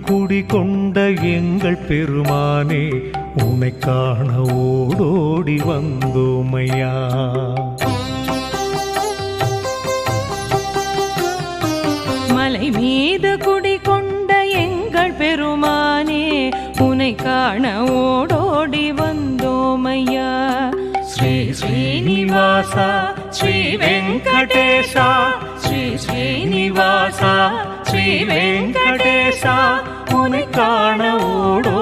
குடிகொண்ட எங்கள் பெருமானே, உன்னை காண ஓடோடி வந்தோமையா. மலை மீது குடிகொண்ட எங்கள் பெருமானே, உன்னை காண ஓடோடி வந்தோமையா. ஸ்ரீ ஸ்ரீனிவாசா ஸ்ரீ வெங்கடேசா, ஸ்ரீ ஸ்ரீனிவாசா ஸ்ரீ வெங்கடேசா, உன்னை காண ஓடோ